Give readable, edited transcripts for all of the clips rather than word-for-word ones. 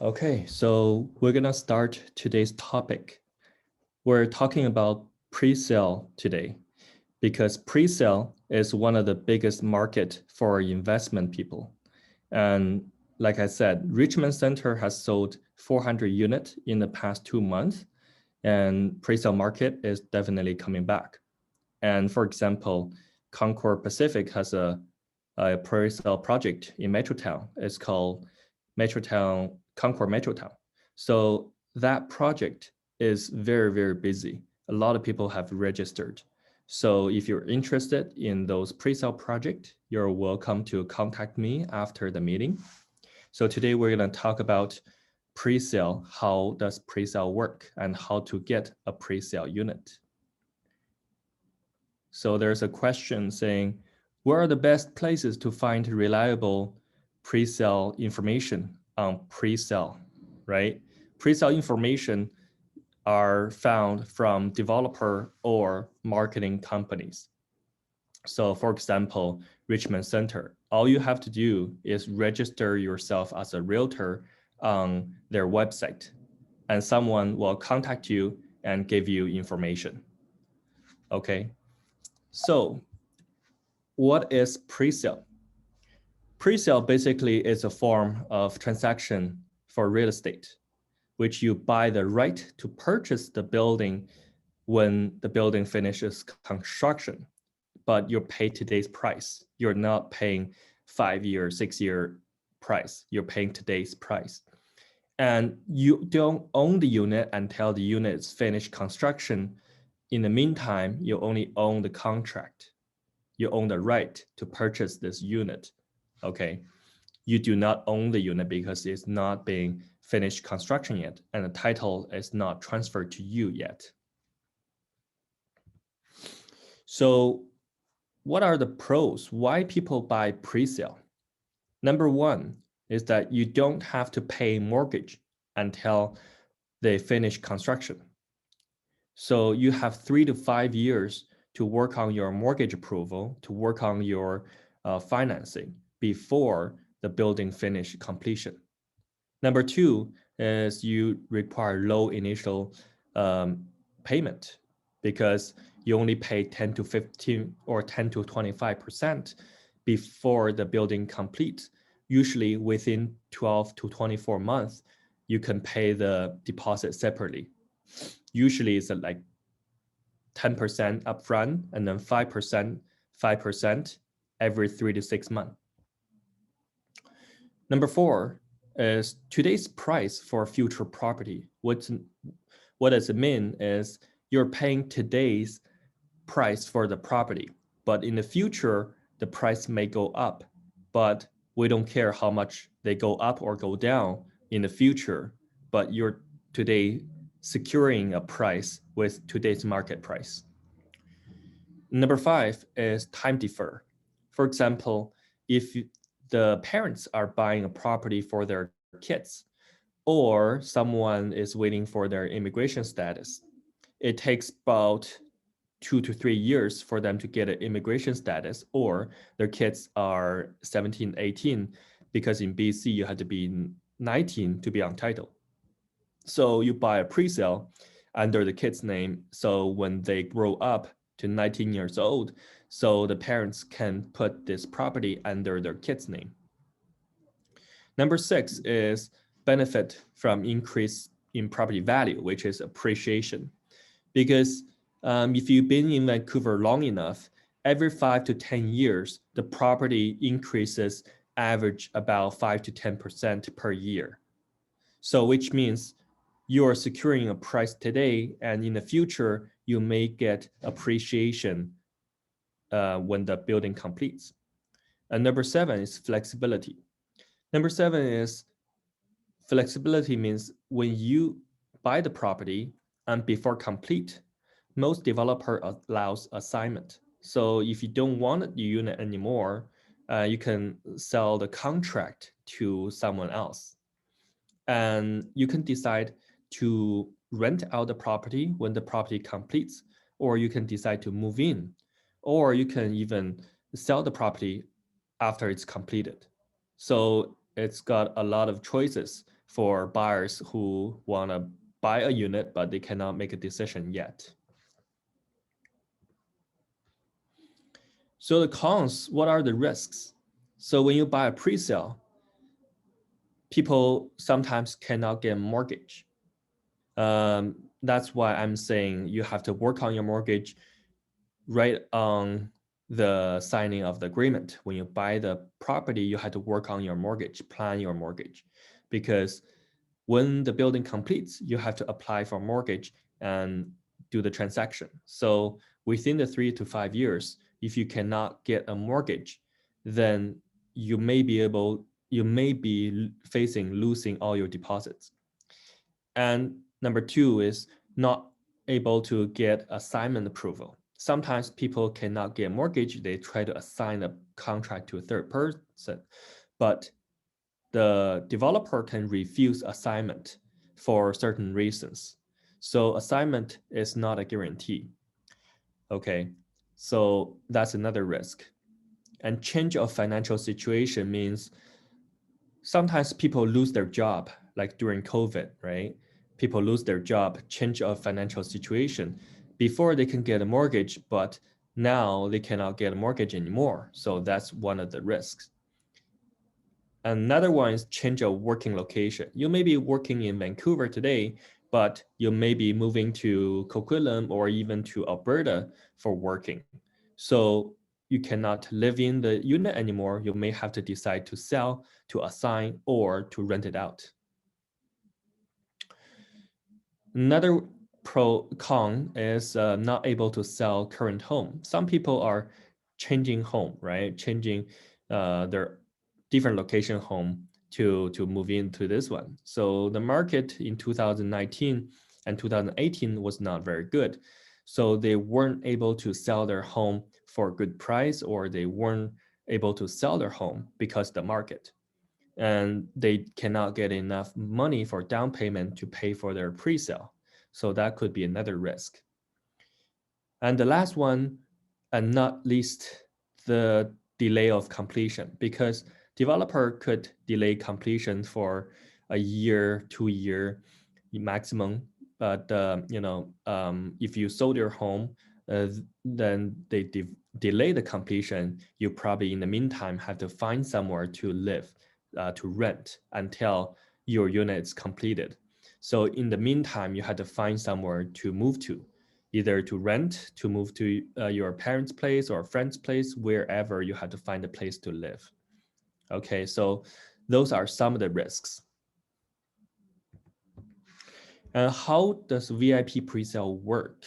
Okay, so we're gonna start today's topic. We're talking about pre-sale today because pre-sale is one of the biggest market for investment people. And like I said, Richmond Center has sold 400 units in the past 2 months, and pre-sale market is definitely coming back. And for example, Concord Pacific has a pre-sale project in Metrotown. It's called Concord Metrotown. So that project is very, very busy. A lot of people have registered. So if you're interested in those pre-sale projects, you're welcome to contact me after the meeting. So today we're going to talk about pre-sale, how does pre-sale work, and how to get a pre-sale unit. So there's a question saying, where are the best places to find reliable pre-sale information on pre-sale, right? Pre-sale information are found from developer or marketing companies. So for example, Richmond Center, all you have to do is register yourself as a realtor on their website, and someone will contact you and give you information. Okay, so what is pre-sale? Pre-sale basically is a form of transaction for real estate, which you buy the right to purchase the building when the building finishes construction, but you're paid today's price. You're not paying 5-year, 6-year price. You're paying today's price. And you don't own the unit until the unit is finished construction. In the meantime, you only own the contract. You own the right to purchase this unit, okay? You do not own the unit because it's not being finished construction yet, and the title is not transferred to you yet. So what are the pros? Why people buy pre-sale? Number one is that you don't have to pay mortgage until they finish construction. So you have 3 to 5 years to work on your mortgage approval, to work on your financing before the building finish completion. Number two is you require low initial payment because you only pay 10 to 15 or 10 to 25% before the building completes. Usually within 12 to 24 months, you can pay the deposit separately. Usually it's like 10% upfront and then 5% every 3 to 6 months. Number four is today's price for future property. What does it mean is you're paying today's price for the property, but in the future, the price may go up, but we don't care how much they go up or go down in the future, but you're today securing a price with today's market price. Number five is time defer. For example, if the parents are buying a property for their kids, or someone is waiting for their immigration status, it takes about 2 to 3 years for them to get an immigration status, or their kids are 17, 18, because in BC you had to be 19 to be on title. So you buy a pre-sale under the kid's name. So when they grow up to 19 years old, so the parents can put this property under their kid's name. Number six is benefit from increase in property value, which is appreciation. Because if you've been in Vancouver long enough, every 5 to 10 years, the property increases average about 5 to 10% per year. So which means you are securing a price today, and in the future, you may get appreciation when the building completes. And number seven is flexibility. Number seven is flexibility means when you buy the property and before complete, most developer allows assignment. So if you don't want the unit anymore, you can sell the contract to someone else. And you can decide to rent out the property when the property completes, or you can decide to move in, or you can even sell the property after it's completed. So it's got a lot of choices for buyers who want to buy a unit, but they cannot make a decision yet. So the cons, what are the risks? So when you buy a pre-sale, people sometimes cannot get a mortgage. That's why I'm saying you have to work on your mortgage right on the signing of the agreement. When you buy the property, you have to work on your mortgage, plan your mortgage, because when the building completes, you have to apply for mortgage and do the transaction. So within the 3 to 5 years, if you cannot get a mortgage, then you may be facing losing all your deposits. And number two is not able to get assignment approval. Sometimes people cannot get a mortgage, they try to assign a contract to a third person, but the developer can refuse assignment for certain reasons. So assignment is not a guarantee. Okay, so that's another risk. And change of financial situation means sometimes people lose their job, like during COVID, right? People lose their job, change of financial situation. Before they can get a mortgage, but now they cannot get a mortgage anymore. So that's one of the risks. Another one is change of working location. You may be working in Vancouver today, but you may be moving to Coquitlam or even to Alberta for working. So you cannot live in the unit anymore. You may have to decide to sell, to assign, or to rent it out. Another con is not able to sell current home. Some people are changing home, right? Changing their different location home to move into this one. So the market in 2019 and 2018 was not very good. So they weren't able to sell their home for a good price, or they weren't able to sell their home because the market, and they cannot get enough money for down payment to pay for their pre-sale. So that could be another risk. And the last one, and not least, the delay of completion, because developer could delay completion for a year, 2 year maximum. But if you sold your home, then they delay the completion. You probably in the meantime have to find somewhere to live, to rent until your unit is completed. So in the meantime, you had to find somewhere to move to, either to rent, to move to your parents' place or a friend's place, wherever you have to find a place to live. Okay, so those are some of the risks. And how does VIP presale work?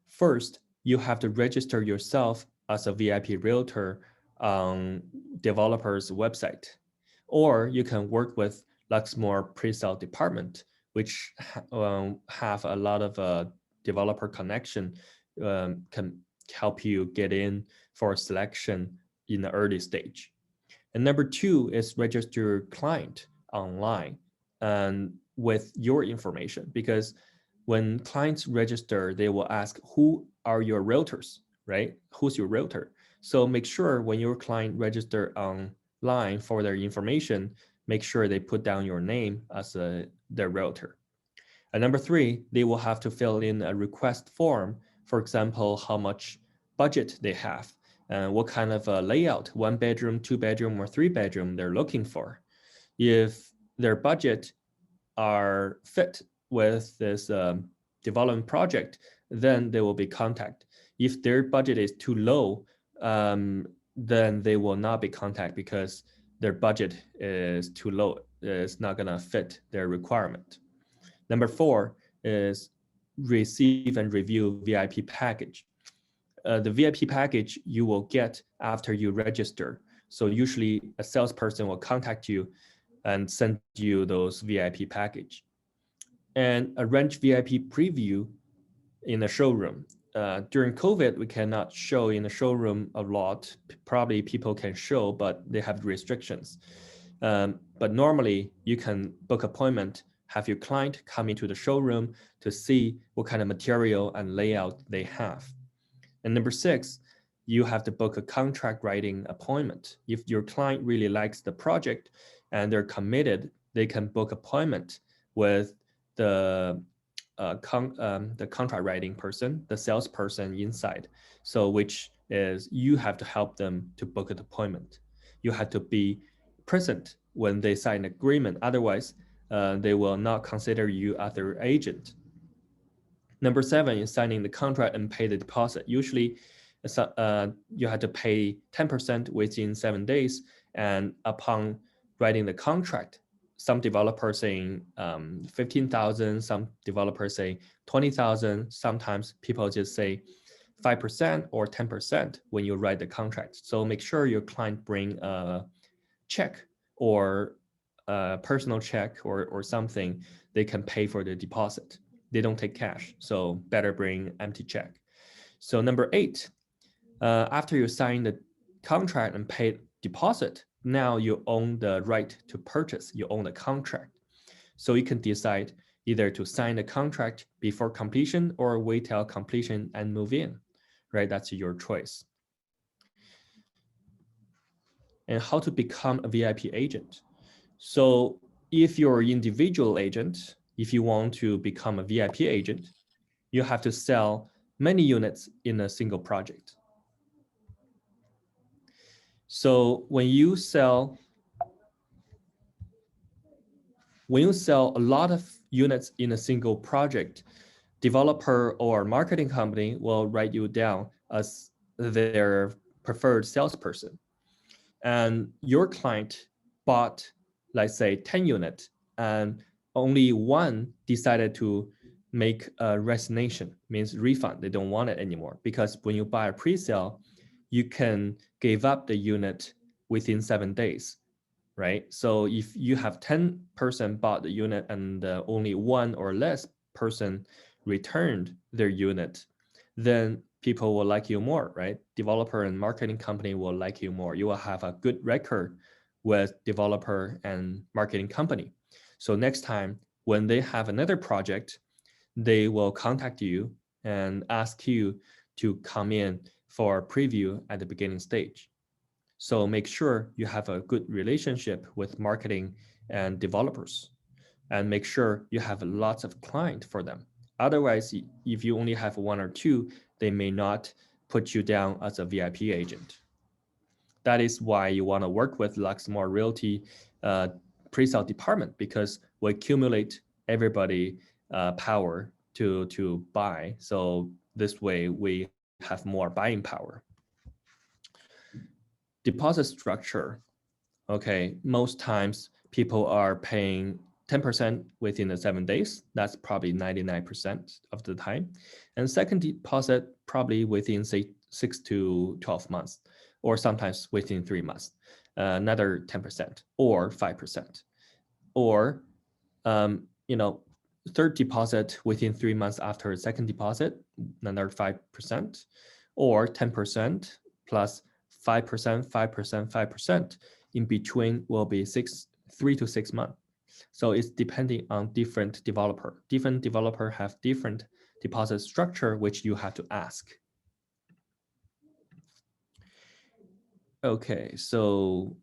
First, you have to register yourself as a VIP realtor on developer's website, or you can work with Luxmore presale department, which have a lot of developer connection, can help you get in for selection in the early stage. And number two is register your client online and with your information, because when clients register, they will ask, who are your realtors, right? Who's your realtor? So make sure when your client register online for their information, make sure they put down your name as their realtor. And number three, they will have to fill in a request form. For example, how much budget they have, and what kind of a layout, 1 bedroom, 2 bedroom, or 3 bedroom they're looking for. If their budget are fit with this development project, then they will be contacted. If their budget is too low, then they will not be contacted because their budget is too low. It's not gonna fit their requirement. Number four is receive and review VIP package. The VIP package you will get after you register. So usually a salesperson will contact you and send you those VIP package. And arrange VIP preview in the showroom. During COVID, we cannot show in the showroom a lot. Probably people can show, but they have restrictions. But normally you can book appointment, have your client come into the showroom to see what kind of material and layout they have. And number six, you have to book a contract writing appointment. If your client really likes the project and they're committed they can book appointment with the the contract writing person, the salesperson inside. So which is you have to help them to book an appointment. You have to be present when they sign an agreement. Otherwise, they will not consider you as their agent. Number 7 is signing the contract and pay the deposit. Usually, you have to pay 10% within 7 days. And upon writing the contract, some developers saying 15,000, some developers say 20,000. Sometimes people just say 5% or 10% when you write the contract. So make sure your client bring a check or a personal check or something they can pay for the deposit. They don't take cash, so better bring empty check. So number 8, after you sign the contract and pay deposit, now you own the right to purchase. You own the contract. So you can decide either to sign the contract before completion or wait till completion and move in, right? That's your choice. And how to become a VIP agent. So if you're an individual agent, if you want to become a VIP agent, you have to sell many units in a single project. So when you sell a lot of units in a single project, developer or marketing company will write you down as their preferred salesperson. And your client bought, let's say, 10 units, and only one decided to make a resignation, means refund. They don't want it anymore. Because when you buy a pre-sale, you can give up the unit within 7 days, right? So if you have 10% bought the unit and only one or less person returned their unit, then people will like you more, right? Developer and marketing company will like you more. You will have a good record with developer and marketing company. So next time when they have another project, they will contact you and ask you to come in for a preview at the beginning stage. So make sure you have a good relationship with marketing and developers, and make sure you have lots of clients for them. Otherwise, if you only have 1 or 2, they may not put you down as a VIP agent. That is why you want to work with Luxemore Realty pre-sale department, because we accumulate everybody power to buy. So this way we have more buying power. Deposit structure. Okay, most times people are paying 10% within the 7 days. That's probably 99% of the time. And second deposit probably within, say, 6 to 12 months, or sometimes within 3 months, another 10% or 5%. Or, third deposit within 3 months after second deposit, another 5%, or 10% plus 5%, 5%, 5%. In between will be 3 to 6 months. So it's depending on different developer. Different developer have different deposit structure, which you have to ask. Okay, so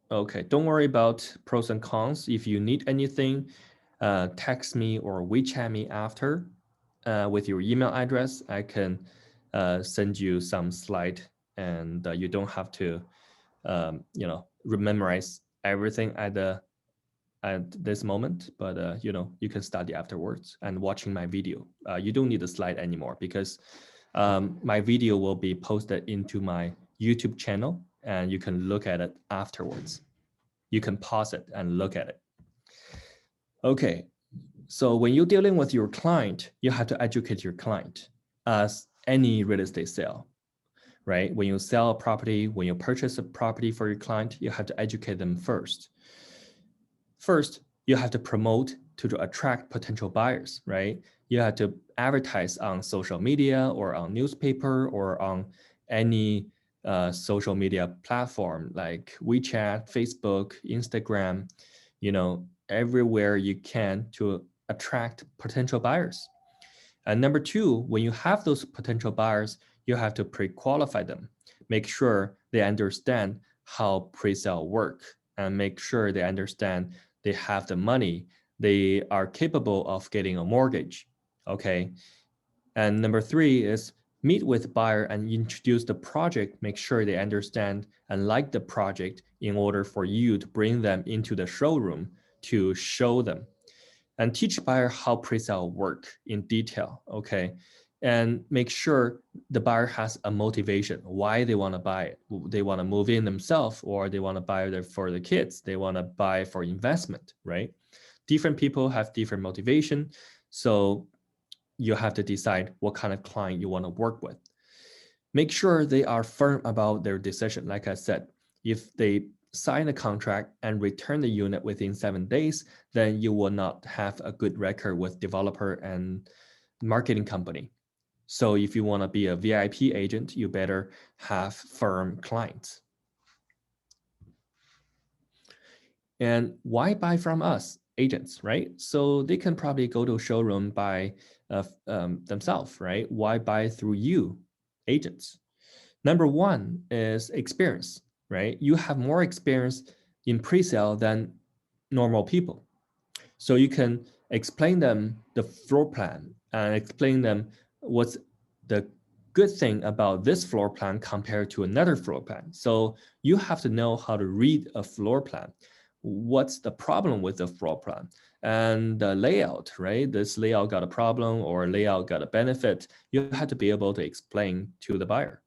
don't worry about pros and cons. If you need anything, text me or WeChat me after with your email address. I can send you some slide, and you don't have to memorize everything at this moment, but you can study afterwards and watching my video. You don't need a slide anymore, because my video will be posted into my YouTube channel, and you can look at it afterwards. You can pause it and look at it. Okay, so when you're dealing with your client, you have to educate your client, as any real estate sale, right? When you sell a property, when you purchase a property for your client, you have to educate them first. First, you have to promote to attract potential buyers, right? You have to advertise on social media or on newspaper or on any social media platform like WeChat, Facebook, Instagram, everywhere you can to attract potential buyers. And number 2, when you have those potential buyers, you have to pre-qualify them. Make sure they understand how pre-sale work and make sure they understand they have the money, they are capable of getting a mortgage. Okay. And number three is meet with buyer and introduce the project, make sure they understand and like the project in order for you to bring them into the showroom to show them and teach buyer how pre-sale work in detail, okay? And make sure the buyer has a motivation, why they want to buy it. They want to move in themselves, or they want to buy it for the kids. They want to buy for investment, right? Different people have different motivation. So you have to decide what kind of client you want to work with. Make sure they are firm about their decision. Like I said, if they sign a contract and return the unit within 7 days, then you will not have a good record with developer and marketing company. So if you want to be a VIP agent, you better have firm clients. And why buy from us? Agents, right? So they can probably go to a showroom by themselves, right? Why buy through you, agents? Number one is experience, right? You have more experience in pre-sale than normal people. So you can explain them the floor plan and explain them what's the good thing about this floor plan compared to another floor plan. So you have to know how to read a floor plan. What's the problem with the floor plan? And the layout, right? This layout got a problem or layout got a benefit. You have to be able to explain to the buyer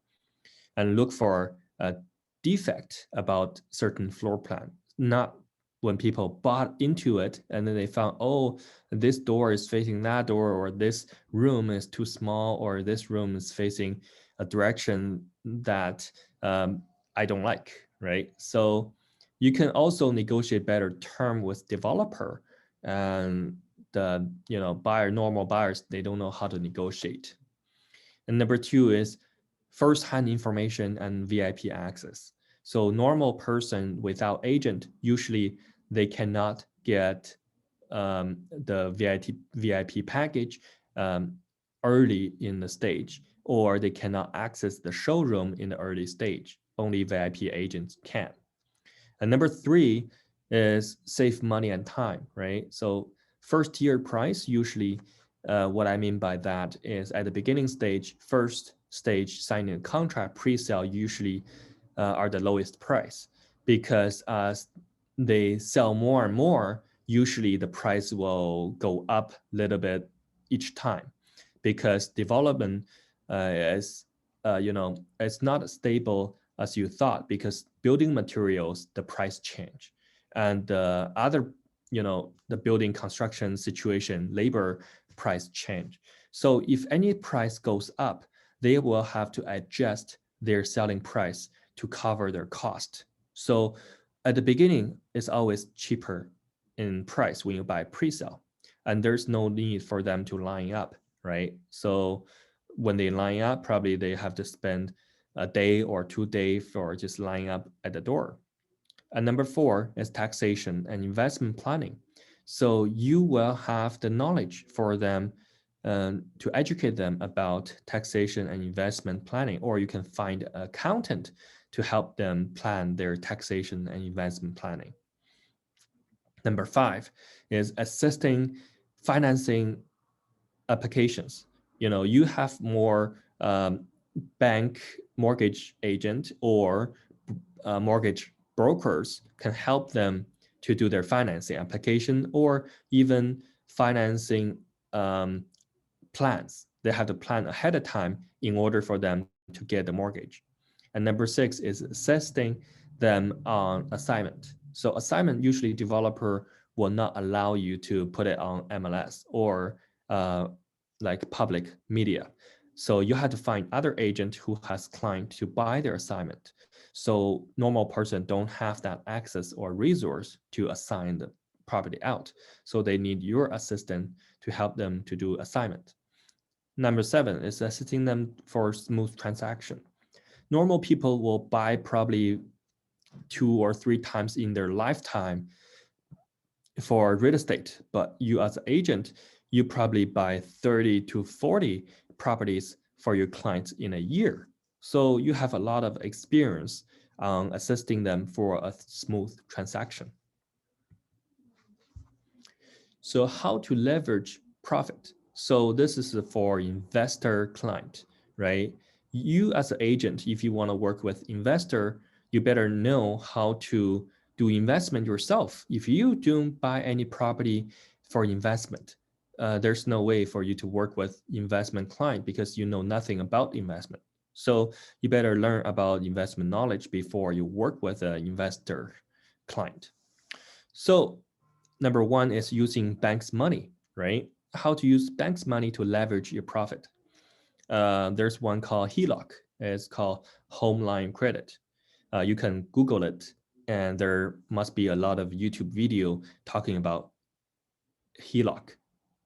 and look for a defect about certain floor plan, not when people bought into it and then they found, oh, this door is facing that door, or this room is too small, or this room is facing a direction that I don't like, right? So you can also negotiate better term with developer, and the normal buyers, they don't know how to negotiate. And number two is first-hand information and VIP access. So normal person without agent, usually they cannot get the VIP package early in the stage, or they cannot access the showroom in the early stage. Only VIP agents can. And number three is save money and time, right? So first tier price, usually what I mean by that is at the beginning stage, first stage signing a contract, pre-sale usually are the lowest price, because as they sell more and more, usually the price will go up a little bit each time, because development is it's not as stable as you thought, because building materials, the price change, and the other the building construction situation, labor price change. So if any price goes up, they will have to adjust their selling price to cover their cost. So at the beginning, it's always cheaper in price when you buy pre-sale, and there's no need for them to line up, right? So when they line up, probably they have to spend a day or 2 days for just lining up at the door. And number four is taxation and investment planning. So you will have the knowledge for them to educate them about taxation and investment planning, or you can find an accountant to help them plan their taxation and investment planning. Number five is assisting financing applications. You have more bank mortgage agent or mortgage brokers can help them to do their financing application, or even financing plans. They have to plan ahead of time in order for them to get the mortgage. And number six is assisting them on assignment. So assignment, usually developer will not allow you to put it on MLS or like public media. So you have to find other agent who has client to buy their assignment. So normal person don't have that access or resource to assign the property out. So they need your assistant to help them to do assignment. Number seven is assisting them for smooth transaction. Normal people will buy probably 2 or 3 times in their lifetime for real estate, but you as an agent, you probably buy 30 to 40 properties for your clients in a year. So you have a lot of experience on assisting them for a smooth transaction. So how to leverage profit? So this is for investor client, right? You as an agent, if you want to work with investor, you better know how to do investment yourself. If you don't buy any property for investment, there's no way for you to work with investment client because you know nothing about investment. So you better learn about investment knowledge before you work with an investor client. So number one is using bank's money, right? How to use bank's money to leverage your profit. There's one called HELOC. It's called home line credit. You can Google it, and there must be a lot of YouTube video talking about HELOC.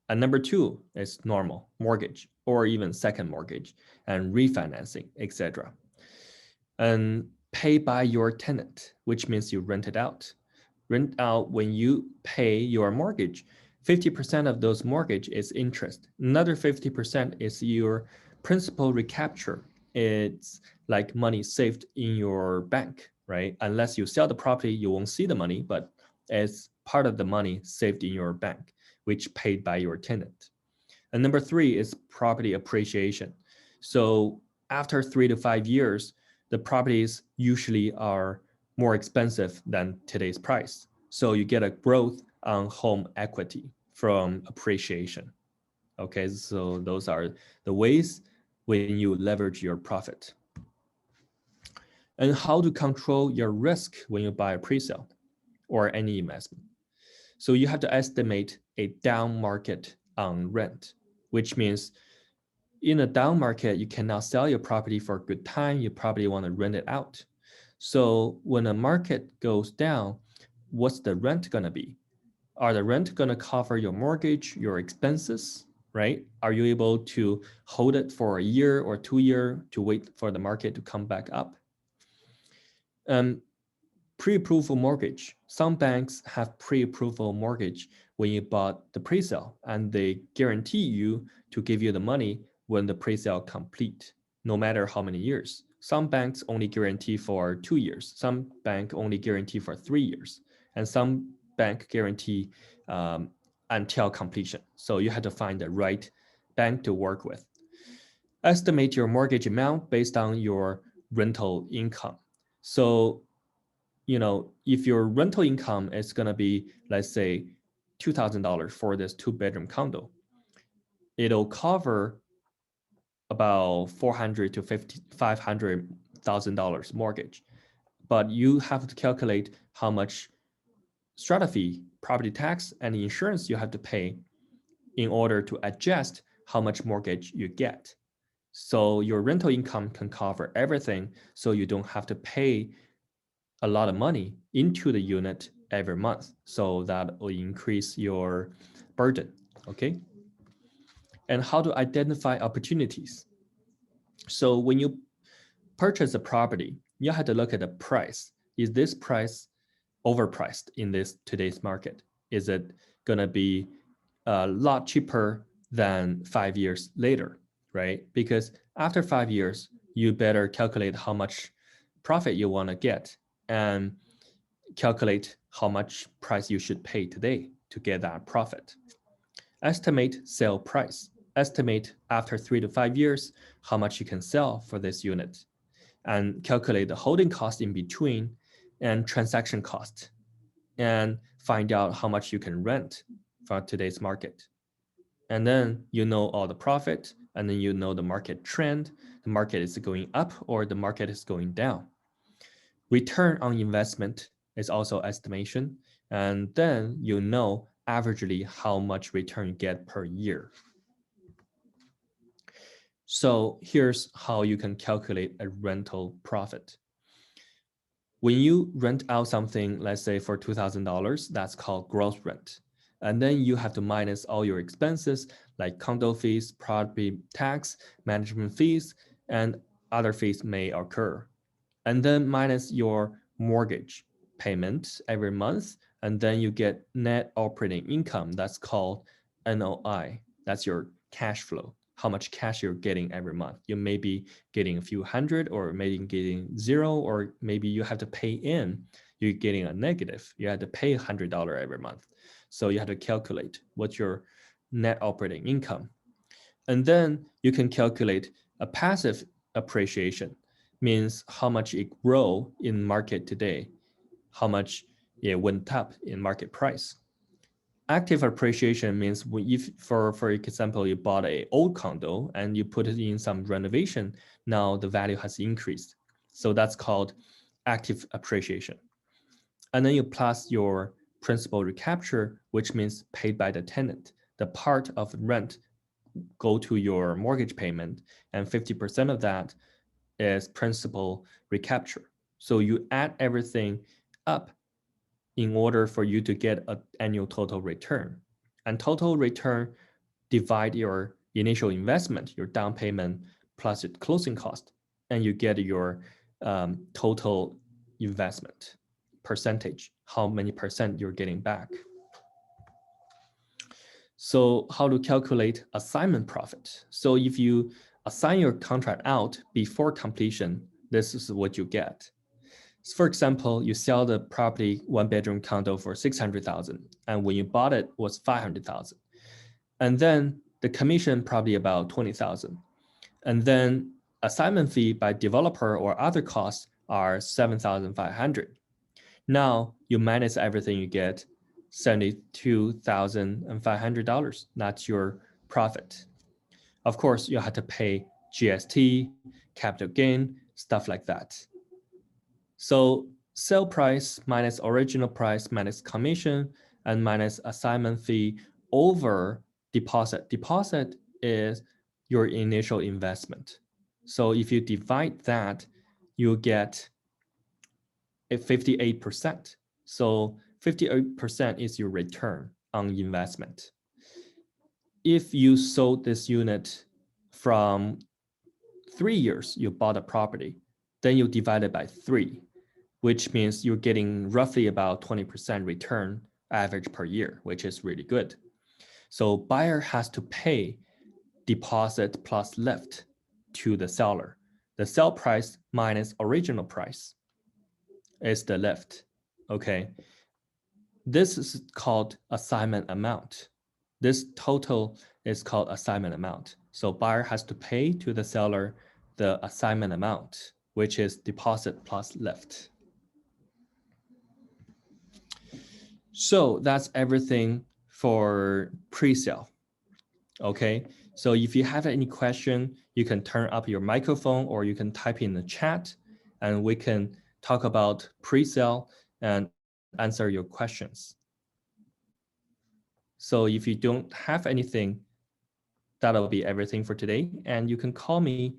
And number two is normal mortgage or even second mortgage and refinancing, etc. And pay by your tenant, which means you rent it out. Rent out when you pay your mortgage. 50% of those mortgage is interest. Another 50% is your principal recapture. It's like money saved in your bank, right? Unless you sell the property, you won't see the money, but it's part of the money saved in your bank, which paid by your tenant. And number three is property appreciation. So after 3 to 5 years, the properties usually are more expensive than today's price. So you get a growth on home equity from appreciation. Okay, so those are the ways when you leverage your profit. And how to control your risk when you buy a pre-sale or any investment. So you have to estimate a down market on rent, which means in a down market, you cannot sell your property for a good time. You probably want to rent it out. So when a market goes down, what's the rent going to be? Are the rent going to cover your mortgage, your expenses, right? Are you able to hold it for a year or 2 years to wait for the market to come back up? Pre-approval mortgage. Some banks have pre-approval mortgage when you bought the pre-sale, and they guarantee you to give you the money when the pre-sale complete, no matter how many years. Some banks only guarantee for 2 years. Some bank only guarantee for 3 years, and some bank guarantee until completion. So you have to find the right bank to work with. Estimate your mortgage amount based on your rental income. So if your rental income is going to be, let's say, $2,000 for this 2-bedroom condo, it'll cover about $400 to $500,000 mortgage. But you have to calculate how much strata fee, property tax, and insurance you have to pay in order to adjust how much mortgage you get. So your rental income can cover everything, so you don't have to pay a lot of money into the unit every month. So that will increase your burden, okay? And how to identify opportunities. So when you purchase a property, you have to look at the price. Is this price overpriced in this today's market? Is it gonna be a lot cheaper than 5 years later, right? Because after 5 years, you better calculate how much profit you wanna get and calculate how much price you should pay today to get that profit. Estimate sale price. Estimate after 3 to 5 years how much you can sell for this unit, and calculate the holding cost in between and transaction cost, and find out how much you can rent from today's market. And then you know all the profit, and then you know the market trend. The market is going up or the market is going down. Return on investment is also estimation, and then you know averagely how much return you get per year. So here's how you can calculate a rental profit. When you rent out something, let's say for $2,000, that's called gross rent. And then you have to minus all your expenses like condo fees, property tax, management fees, and other fees may occur. And then minus your mortgage payment every month, and then you get net operating income. That's called NOI. That's your cash flow. how much cash you're getting every month. You may be getting a few hundred, or maybe getting zero, or maybe you have to pay in, you're getting a negative. You have to pay $100 every month. So you have to calculate what's your net operating income. And then you can calculate a passive appreciation, means how much it grow in market today, how much it went up in market price. Active appreciation means if, for example, you bought an old condo and you put it in some renovation, now the value has increased. So that's called active appreciation. And then you plus your principal recapture, which means paid by the tenant. The part of rent go to your mortgage payment, and 50% of that is principal recapture. So you add everything up in order for you to get an annual total return. And total return divide your initial investment, your down payment plus your closing cost, and you get your total investment percentage, how many percent you're getting back. So how to calculate assignment profit? So if you assign your contract out before completion, this is what you get. So for example, you sell the property, 1-bedroom condo for 600,000, and when you bought it was 500,000. And then the commission probably about 20,000. And then assignment fee by developer or other costs are 7,500. Now you minus everything, you get $72,500. That's your profit. Of course, you have to pay GST, capital gain, stuff like that. So sale price minus original price minus commission and minus assignment fee over deposit. Deposit is your initial investment. So if you divide that, you get a 58%. So 58% is your return on investment. If you sold this unit from 3 years, you bought a property, then you divide it by 3, which means you're getting roughly about 20% return average per year, which is really good. So buyer has to pay deposit plus lift to the seller. The sale price minus original price is the lift. Okay. This is called assignment amount. This total is called assignment amount. So buyer has to pay to the seller the assignment amount, which is deposit plus lift. So that's everything for pre-sale. Okay, so if you have any question, you can turn up your microphone or you can type in the chat and we can talk about pre-sale and answer your questions. So if you don't have anything, that'll be everything for today. And you can call me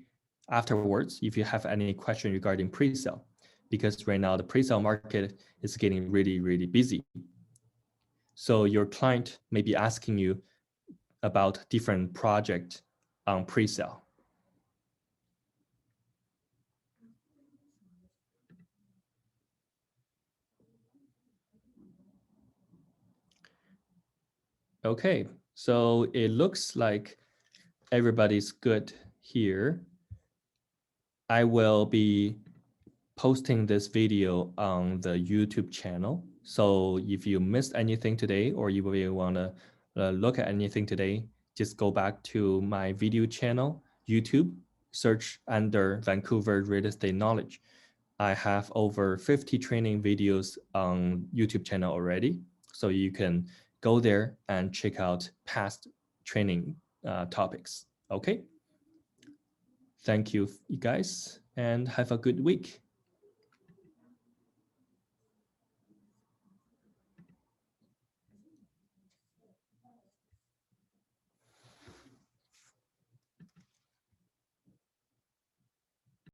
afterwards if you have any question regarding pre-sale, because right now the pre-sale market is getting really, really busy. So your client may be asking you about different project on pre-sale. Okay, so it looks like everybody's good here. I will be posting this video on the YouTube channel. So if you missed anything today, or you really want to look at anything today, just go back to my video channel, YouTube, search under Vancouver Real Estate Knowledge. I have over 50 training videos on YouTube channel already. So you can go there and check out past training topics. Okay. Thank you, you guys, and have a good week.